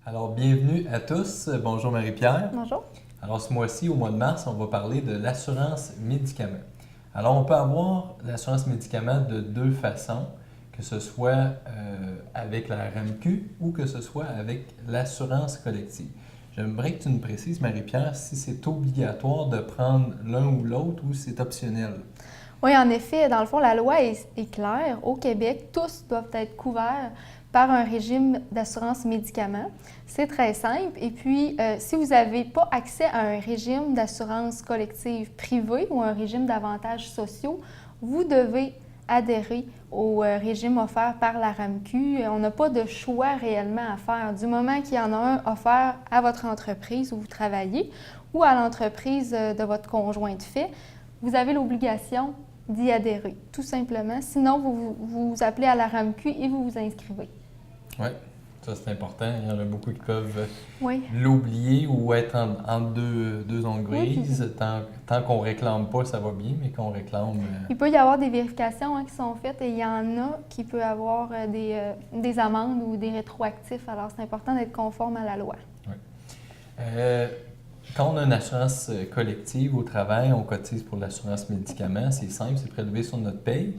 Alors, bienvenue à tous. Bonjour Marie-Pierre. Bonjour. Alors, ce mois-ci, au mois de mars, on va parler de l'assurance médicaments. Alors, on peut avoir l'assurance médicaments de deux façons, que ce soit avec la RAMQ ou que ce soit avec l'assurance collective. J'aimerais que tu nous précises, Marie-Pierre, si c'est obligatoire de prendre l'un ou l'autre ou c'est optionnel. Oui, en effet, dans le fond, la loi est claire. Au Québec, tous doivent être couverts par un régime d'assurance médicaments. C'est très simple. Et puis, si vous n'avez pas accès à un régime d'assurance collective privée ou un régime d'avantages sociaux, vous devez adhérer au régime offert par la RAMQ. On n'a pas de choix réellement à faire. Du moment qu'il y en a un offert à votre entreprise où vous travaillez ou à l'entreprise de votre conjoint de fait, vous avez l'obligation d'y adhérer, tout simplement. Sinon, vous appelez à la RAMQ et vous vous inscrivez. Oui, ça c'est important. Il y en a beaucoup qui peuvent Oui. l'oublier ou être en deux ondes Oui, grises. Tant qu'on ne réclame pas, ça va bien, mais qu'on réclame... Il peut y avoir des vérifications qui sont faites et il y en a qui peuvent avoir des amendes ou des rétroactifs. Alors, c'est important d'être conforme à la loi. Oui. Quand on a une assurance collective au travail, on cotise pour l'assurance médicaments. C'est simple, c'est prélevé sur notre paye.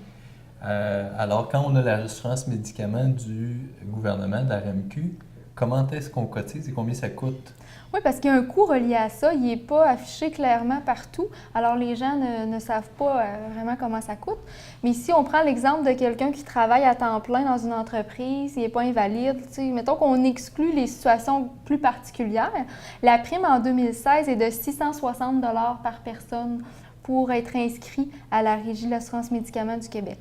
Alors, quand on a l'assurance médicaments du gouvernement, de la RAMQ, comment est-ce qu'on cotise et combien ça coûte? Oui, parce qu'il y a un coût relié à ça. Il n'est pas affiché clairement partout. Alors, les gens ne savent pas vraiment comment ça coûte. Mais si on prend l'exemple de quelqu'un qui travaille à temps plein dans une entreprise, il n'est pas invalide, mettons qu'on exclut les situations plus particulières, la prime en 2016 est de 660 $ par personne pour être inscrit à la Régie de l'assurance médicaments du Québec.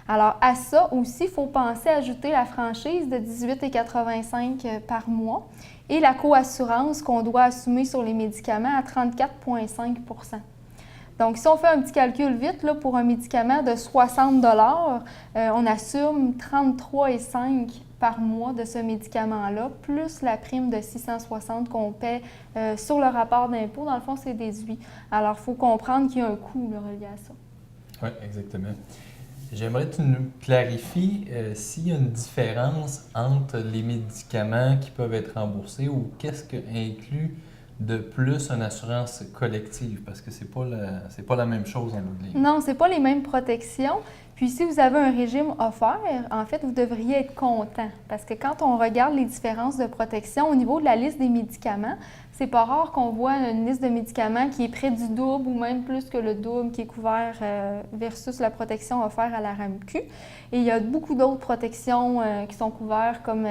Alors, à ça aussi, il faut penser à ajouter la franchise de 18,85 par mois et la coassurance qu'on doit assumer sur les médicaments à 34,5 %. Donc, si on fait un petit calcul vite, là, pour un médicament de 60 $, on assume 33,5 $ par mois de ce médicament-là, plus la prime de 660 qu'on paie sur le rapport d'impôt. Dans le fond, c'est déduit. Alors, il faut comprendre qu'il y a un coût là, relié à ça. Oui, exactement. J'aimerais que tu nous clarifies s'il y a une différence entre les médicaments qui peuvent être remboursés ou qu'est-ce que inclut de plus une assurance collective, parce que c'est pas la même chose en bout de ligne. Non, ce n'est pas les mêmes protections. Puis si vous avez un régime offert, en fait, vous devriez être content parce que quand on regarde les différences de protection au niveau de la liste des médicaments, c'est pas rare qu'on voit une liste de médicaments qui est près du double ou même plus que le double qui est couvert versus la protection offerte à la RAMQ. Et il y a beaucoup d'autres protections qui sont couvertes comme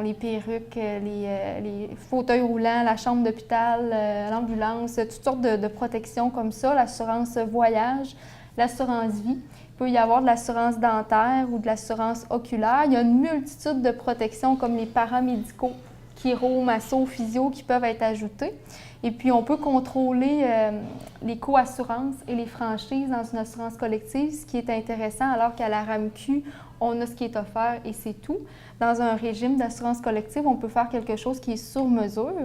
les perruques, les fauteuils roulants, la chambre d'hôpital, l'ambulance, toutes sortes de protections comme ça, l'assurance voyage, l'assurance vie. Il peut y avoir de l'assurance dentaire ou de l'assurance oculaire. Il y a une multitude de protections comme les paramédicaux, chiro, masso, physio qui peuvent être ajoutés. Et puis, on peut contrôler les co-assurances et les franchises dans une assurance collective, ce qui est intéressant, alors qu'à la RAMQ, on a ce qui est offert et c'est tout. Dans un régime d'assurance collective, on peut faire quelque chose qui est sur mesure.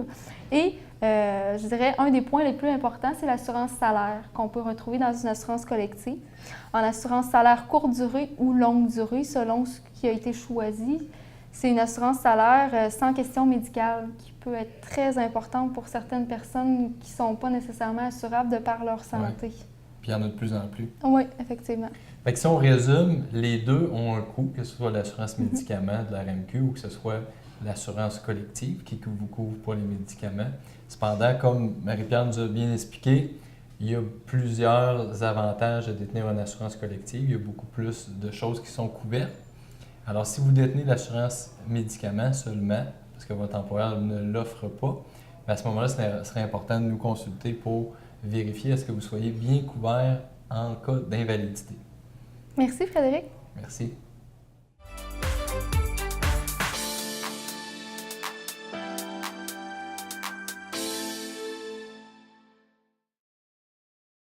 Et je dirais, un des points les plus importants, c'est l'assurance salaire qu'on peut retrouver dans une assurance collective. En assurance salaire courte durée ou longue durée, selon ce qui a été choisi, c'est une assurance salaire sans question médicale qui peut être très importante pour certaines personnes qui ne sont pas nécessairement assurables de par leur santé. Ouais. Puis il y en a de plus en plus. Oui, effectivement. Fait que si on résume, les deux ont un coût, que ce soit l'assurance médicaments de la RAMQ ou que ce soit l'assurance collective qui vous couvre pour les médicaments. Cependant, comme Marie-Pierre nous a bien expliqué, il y a plusieurs avantages à détenir une assurance collective. Il y a beaucoup plus de choses qui sont couvertes. Alors, si vous détenez l'assurance médicaments seulement, parce que votre employeur ne l'offre pas, à ce moment-là, ce serait important de nous consulter pour vérifier est-ce que vous soyez bien couvert en cas d'invalidité. Merci, Frédéric. Merci.